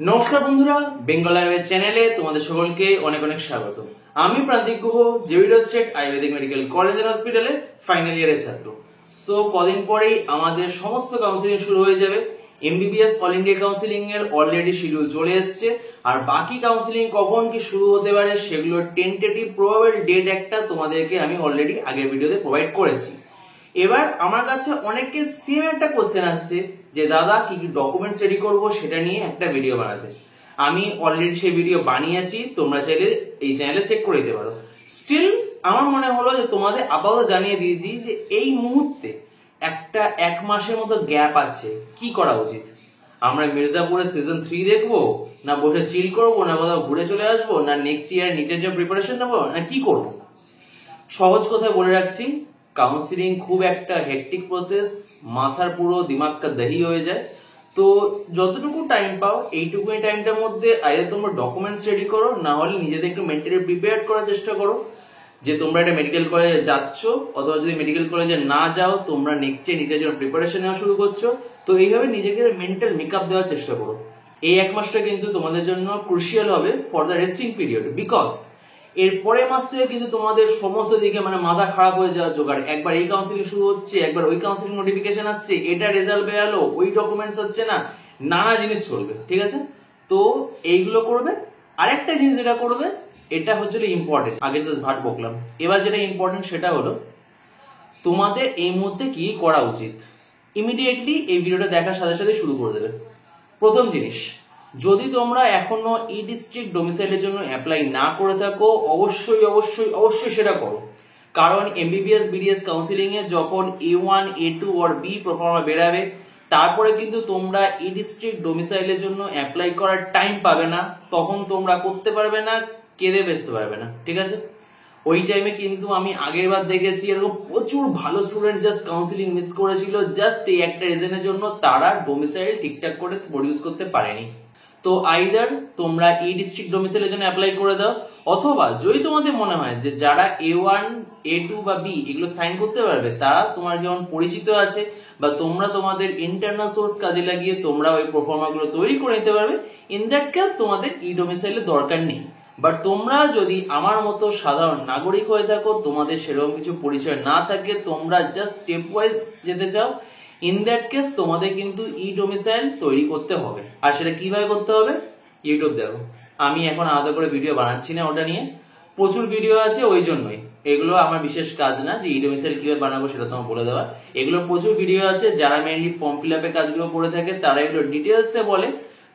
নমস্কার বন্ধুরা, বেঙ্গল আয়ুর্বেদ চ্যানেলে তোমাদের সকলকে অনেক অনেক স্বাগত। আমি প্রান্তিক গুহ, জেভিডো state Ayurvedic medical college and হসপিটালে ফাইনাল ইয়ারের ছাত্র। সো কদিন পরেই আমাদের সমস্ত কাউন্সিলিং শুরু হয়ে যাবে। এমবিবিএস অল ইন্ডিয়া কাউন্সিলিং এর অলরেডি শিডিউল চলে এসেছে, আর বাকি কাউন্সিলিং কখন কি শুরু হতে পারে সেগুলোর টেন্টেটিভ প্রবাবল ডেট একটা তোমাদেরকে আমি অলরেডি আগের ভিডিওতে প্রোভাইড করেছি। এবার আমার কাছে অনেকে সেম একটা কোশ্চেন আসছে যে দাদা কি কি ডকুমেন্টস রেডি করবো সেটা নিয়ে একটা ভিডিও বানাতে। আমি অলরেডি সেই ভিডিও বানিয়েছি, তোমরা চাইলে এই চ্যানেলে চেক করে দিতে পারো। স্টিল আমার মনে হলো যে তোমাদের আপাতত জানিয়ে দিয়েছি যে এই মুহূর্তে একটা 1 মাসের মতো গ্যাপ আছে, কি করা উচিত। আমরা মির্জাপুরের সিজন 3 দেখবো, না বসে চিল করবো, না কোথাও ঘুরে চলে আসবো, না নেক্সট ইয়ার নিটের জন্য প্রিপারেশন নেবো, না কি করবো। সহজ কথায় বলে রাখছি, কাউন্সিলিং খুব একটা হেক্টিক প্রসেস, মাথার পুরো দিমাগ কা দহি হয়ে যায়। তো যতটুকু টাইম পাও এইটুকুনি টাইমটার মধ্যে আইদার তোমরা ডকুমেন্টস রেডি করো, না হলে নিজেদের একটু মেন্টালি প্রিপেয়ার করার চেষ্টা করো যে তোমরা একটা মেডিকেল কলেজে যাচ্ছ, অথবা যদি মেডিকেল কলেজে না যাও তোমরা নেক্সট ইয়ার নিটের জন্য প্রিপারেশন নেওয়া শুরু করছো। তো এইভাবে নিজেকে মেন্টাল মেকআপ দেওয়ার চেষ্টা করো। এই 1 মাসটা কিন্তু তোমাদের জন্য ক্রুশিয়াল হবে for the resting period, because এর পরের মাস থেকে কিন্তু তোমাদের সমস্ত দিকে মাথা খারাপ হয়ে যাওয়ার জোগাড়। একবার এই কাউন্সিলিং শুরু হচ্ছে, একবার ওই কাউন্সিলিং নোটিফিকেশন আসছে, এটা রেজাল্ট বেরালো, ওই ডকুমেন্টস হচ্ছে না, নানা জিনিস চলবে, ঠিক আছে। তো এইগুলো করবে। আরেকটা জিনিস যেটা করবে, এটা হচ্ছে ইম্পর্টেন্ট, আগে জাস্ট ভাট বকলাম, এবার যেটা ইম্পর্টেন্ট সেটা হলো তোমাদের এই মুহূর্তে কি করা উচিত। ইমিডিয়েটলি এই ভিডিওটা দেখার সাথে সাথে শুরু করে দেবে। প্রথম জিনিস, যদি তোমরা এখনো ই ডিস্ট্রিক্ট ডোমিসাইলের জন্য অ্যাপ্লাই না করে থাকো, অবশ্যই অবশ্যই অবশ্যই সেটা করো। কারণ এমবিবিএস বিডিএস কাউন্সিলিং এ যখন A1 A2 আর বি প্রফর্মা বেরাবে, তারপরে কিন্তু তোমরা ই ডিস্ট্রিক্ট ডোমিসাইলের জন্য অ্যাপ্লাই করার টাইম পাবে না, তখন তোমরা করতে পারবে না, কেঁদে বেসতে পারবে না, ঠিক আছে। ওই টাইমে কিন্তু আমি আগের বার দেখেছি এরকম প্রচুর ভালো স্টুডেন্ট জাস্ট কাউন্সিলিং মিস করেছিল, জাস্ট এই একটা রিজনের জন্য, তারা ডোমিসাইল ঠিকঠাক করে প্রডিউস করতে পারেনি। তো আইদার তোমরা ই ডিস্ট্রিক্ট ডোমিসাইলের জন্য অ্যাপ্লাই করে দাও, অথবা যদি তোমাদের মনে হয় যে যারা A1 A2 বা বি এগুলো সাইন করতে পারবে, তারা তোমার যেমন পরিচিত আছে, বা তোমরা তোমাদের ইন্টারনাল সোর্স কাজে লাগিয়ে তোমরা ওই প্রফর্মা গুলো তৈরি করে নিতে পারবে, ইন দ্যাট কেস তোমাদের ই ডোমিসাইলের দরকার নেই। বাট তোমরা যদি আমার মতো সাধারণ নাগরিক হয়ে থাকো, তোমাদের সেরকম কিছু পরিচয় না থাকে, তোমরা জাস্ট স্টেপ ওয়াইজ যেতে চাও, ইন দ্যাট কেস তোমাদের কিন্তু ই ডোমিসাইল তৈরি করতে হবে। আর সেটা কিভাবে করতে হবে, ইউটিউব দেখো। আমি এখন আলাদা করে ভিডিও বানাচ্ছি না ওটা নিয়ে, প্রচুর ভিডিও আছে, ওই জন্যই এগুলো আমার বিশেষ কাজ না যে ই ডোমিসাইল কিভাবে বানাবো সেটা তোমার বলে দেওয়া। এগুলো প্রচুর ভিডিও আছে, যারা মেইনলি ফর্ম ফিল আপের কাজগুলো করে থাকে তারা এগুলো ডিটেলসে বলে,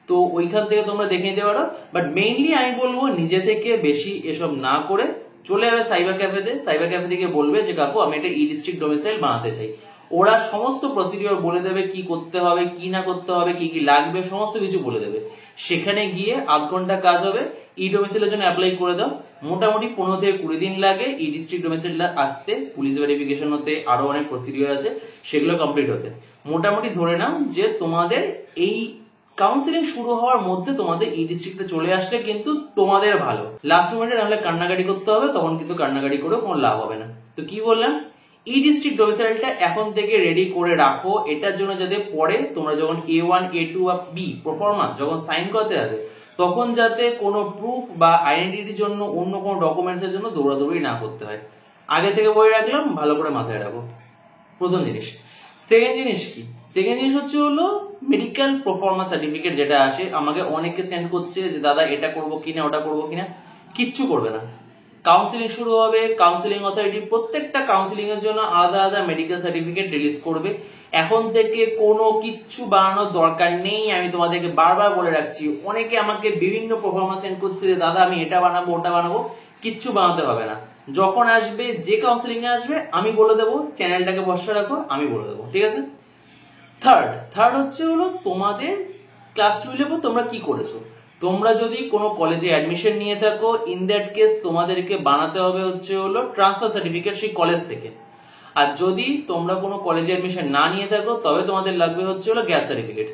তো ওইখান থেকে তোমরা দেখে নিতে পারো। বাট মেইনলি আমি বলবো নিজে থেকে বেশি এসব না করে চলে যাবে সাইবার ক্যাফেতে। সাইবার ক্যাফে থেকে বলবে যে কাকু আমি একটা ই ডিস্ট্রিক্ট ডোমিসাইল বানাতে চাই, ওরা সমস্ত প্রসিডিওর বলে দেবে, কি করতে হবে কি না করতে হবে, কি কি লাগবে, সমস্ত কিছু বলে দেবে। সেখানে গিয়ে 8 ঘন্টা কাজ হবে। ই ডোমিসাইলের জন্য অ্যাপ্লাই করে দাও। মোটামুটি 15 থেকে 20 দিন লাগে ই ডিস্ট্রিক্ট ডোমিসাইলটা আসতে, পুলিশ ভেরিফিকেশন হতে, আরো অনেক প্রসিডিওর আছে, সেগুলো কমপ্লিট হতে। মোটামুটি ধরে নাও যে তোমাদের এই কাউন্সিলিং শুরু হওয়ার মধ্যে তোমাদের ই ডিস্ট্রিক্টে চলে আসলে কিন্তু তোমাদের ভালো। লাস্ট মোমেন্টে নাহলে কান্নাকাটি করতে হবে, তখন কিন্তু কান্নাকাটি করেও কোনো লাভ হবে না। তো কি বললাম, ই ডিস্ট্রিক্ট ডোমিসাইলটা এখন থেকে রেডি করে রাখো, এটার জন্য যাতে পরে তোমরা যখন A1 A2 বা বি প্রফর্মা যখন সাইন করতে যাবে, তখন যাতে কোনো প্রুফ বা আইডেন্টিটির জন্য অন্য কোনো ডকুমেন্টস এর জন্য দৌড়াদৌড়ি না করতে হয়। আগে থেকে বলে রাখলাম, ভালো করে মাথায় রাখো, প্রথম জিনিস। সেকেন্ড জিনিস কি, সেকেন্ড জিনিস হচ্ছে হলো মেডিকেল প্রফর্মা সার্টিফিকেট যেটা আসে। আমাকে অনেকে সেন্ড করছে যে দাদা এটা করবো কিনা ওটা করবো কিনা, কিচ্ছু করবে না। কাউন্সিলিং শুরু হবে, কাউন্সিলিং অথরিটি প্রত্যেকটা কাউন্সিলিং এর জন্য আলাদা আলাদা মেডিকেল সার্টিফিকেট রিলিজ করবে। এখন থেকে কোনো কিচ্ছু বানানোর দরকার নেই, আমি তোমাদেরকে বারবার বলে রাখছি। অনেকে আমাকে বিভিন্ন পারফরম্যান্স সেন্ড করছে যে দাদা আমি এটা বানাবো ওটা বানাবো, কিচ্ছু বানাতে হবে না। যখন আসবে, যে কাউন্সিলিং এ আসবে, আমি বলে দেবো, চ্যানেলটাকে বসে রাখো, আমি বলে দেবো, ঠিক আছে। থার্ড হচ্ছে হলো তোমাদের ক্লাস 12 তোমরা কি করেছো। তোমরা যদি কোনো কলেজে অ্যাডমিশন নিয়ে থাকো, ইন দ্যাট কেস তোমাদেরকে বানাতে হবে হচ্ছে হলো ট্রান্সফার সার্টিফিকেট সেই কলেজ থেকে। আর যদি তোমরা কোনো কলেজে অ্যাডমিশন না নিয়ে থাকো, তবে তোমাদের লাগবে হচ্ছে হলো গ্যাপ সার্টিফিকেট।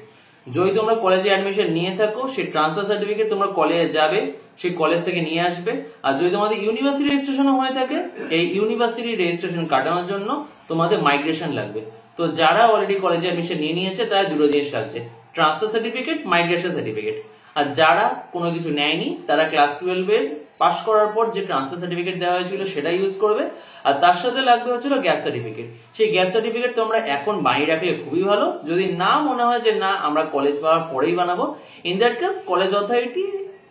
যদি তোমরা কলেজে অ্যাডমিশন নিয়ে থাকো, সেই ট্রান্সফার সার্টিফিকেট তোমরা কলেজে যাবে, সেই কলেজ থেকে নিয়ে আসবে। আর যদি তোমাদের ইউনিভার্সিটি রেজিস্ট্রেশন হয়ে থাকে, এই ইউনিভার্সিটি রেজিস্ট্রেশন কাটানোর জন্য তোমাদের মাইগ্রেশন লাগবে। তো যারা অলরেডি কলেজে অ্যাডমিশন নিয়ে নিয়েছে তারা দুটো জিনিস লাগছে, ট্রান্সফার সার্টিফিকেট, মাইগ্রেশন সার্টিফিকেট। আর যারা কোনো কিছু নেয়নি তারা ক্লাস 12-এর পাস করার পর যে ট্রান্সফার সার্টিফিকেট দেওয়া হয়েছিল সেটা ইউজ করবে। আর তার সাথে লাগবে হচ্ছিল গ্যাপ সার্টিফিকেট। সেই গ্যাপ সার্টিফিকেট তোমরা এখন বানিয়ে রাখলে খুবই ভালো। যদি না মনে হয় যে না আমরা কলেজ পাওয়ার পরেই বানাবো, in that case college authority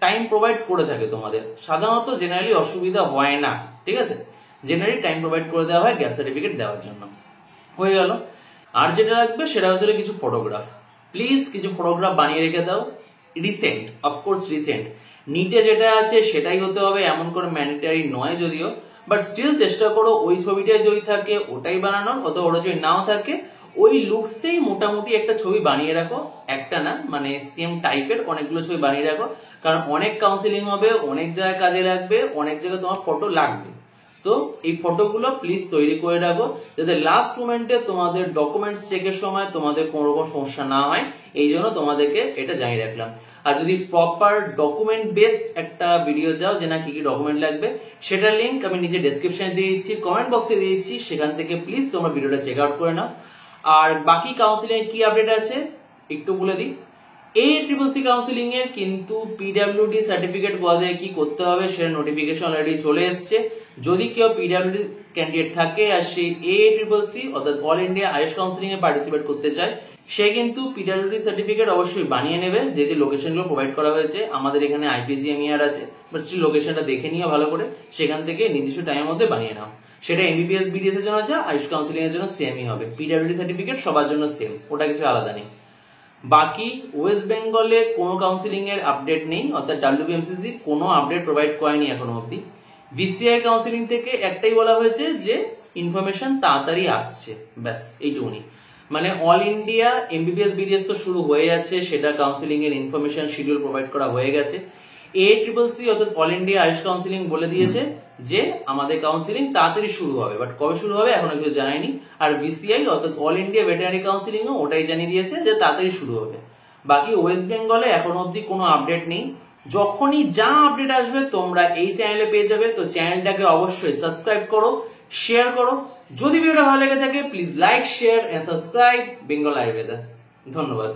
time provide করে থাকে তোমাদের। সাধারণত জেনারেলি অসুবিধা হয় না, ঠিক আছে? জেনারেলি টাইম প্রোভাইড করে দেওয়া হয় গ্যাপ সার্টিফিকেট দেওয়ার জন্য। হয়ে গেল। আর যেটা লাগবে সেটা হচ্ছিল কিছু ফটোগ্রাফ। প্লিজ কিছু ফটোগ্রাফ বানিয়ে রেখে দাও, রিসেন্ট, অফকোর্স রিসেন্ট। নিটে যেটা আছে সেটাই হতে হবে, এমন করে ম্যান্ডেটারি নয় যদিও, বাট স্টিল চেষ্টা করো ওই ছবিটাই যদি থাকে ওটাই বানানোর, অথবা ওটা যদি নাও থাকে ওই লুকসেই মোটামুটি একটা ছবি বানিয়ে রাখো। একটা না, মানে সেম টাইপের অনেকগুলো ছবি বানিয়ে রাখো, কারণ অনেক কাউন্সিলিং হবে, অনেক জায়গায় কাজে লাগবে, অনেক জায়গায় তোমার ফটো লাগবে। সো এই ফটোগুলো প্লিজ তৈরি করে রাখো, যাতে লাস্ট মোমেন্টে তোমাদের ডকুমেন্টস চেকের সময় তোমাদের কোনো রকম সমস্যা না হয়। এই জন্য তোমাদেরকে এটা জানিয়ে রাখলাম। আর যদি প্রপার ডকুমেন্ট বেস একটা ভিডিও চাও যে না কি কি ডকুমেন্ট লাগবে, সেটার লিঙ্ক আমি নিচে ডেসক্রিপশনে দিয়ে দিচ্ছি, কমেন্ট বক্সে দিয়ে দিচ্ছি, সেখান থেকে প্লিজ তোমরা ভিডিওটা চেক আউট করে নাও। আর বাকি কাউন্সিলিং এর কি আপডেট আছে একটু বলে দিই। ACCC কাউন্সিলিং এর কিন্তু PWD সার্টিফিকেট বলে কি করতে হবে সেটা নোটিফিকেশন অলরেডি চলে এসেছে। যদি কেউ PWD ক্যান্ডিডেট থাকে আর সেই ACCC অর্থাৎ all India is counselling A participate করতে চায়, সে কিন্তু PWD সার্টিফিকেট অবশ্যই বানিয়ে নেবে, যে যে লোকেশনগুলো প্রোভাইড করা হয়েছে। আমাদের এখানে IPGMER আছে, বাট স্টিল লোকেশনটা দেখে নিও ভালো করে, সেখান থেকে নির্দিষ্ট টাইমের মধ্যে বানিয়ে নাও। সেটা MBBS BDS এর জন্য আছে, আইএস কাউন্সিলিং এর জন্য সেমই হবে। PWD সার্টিফিকেট সবার জন্য সেম, ওটা কিছু আলাদা নেই। বাকি ওয়েস্ট বেঙ্গলে কোনো কাউন্সিলিং এর আপডেট নেই, অর্থাৎ WBMCC কোনো আপডেট প্রোভাইড করেনি এখনো অবধি। VCI কাউন্সিলিং থেকে একটাই বলা হয়েছে যে ইনফরমেশন তাড়াতাড়ি আসছে, ব্যাস এইটুকুনি। মানে অল ইন্ডিয়া MBBS BDS তো শুরু হয়ে যাচ্ছে, সেটা কাউন্সিলিং এর ইনফরমেশন শিডিউল প্রোভাইড করা হয়ে গেছে। ACCC অর্থাৎ অল ইন্ডিয়া আইএস কাউন্সিলিং বলে দিয়েছে যে আমাদের কাউন্সিলিং তাড়াতাড়ি শুরু হবে, বাট কবে শুরু হবে এখনো কিছু জানায়নি। আর VCI অর্থাৎ অল ইন্ডিয়া ভেটেরিনারি কাউন্সিলিং ও ওটাই জানিয়ে দিয়েছে যে তাড়াতাড়ি শুরু হবে। বাকি ওয়েস্ট বেঙ্গলে এখনো অবধি কোনো আপডেট নেই। যখনই যা আপডেট আসবে তোমরা এই চ্যানেলে পেয়ে যাবে। তো চ্যানেলটাকে অবশ্যই সাবস্ক্রাইব করো, শেয়ার করো। যদি ভিডিওটা ভালো লেগে থাকে please like, share and subscribe Bengal Ayurveda. ধন্যবাদ।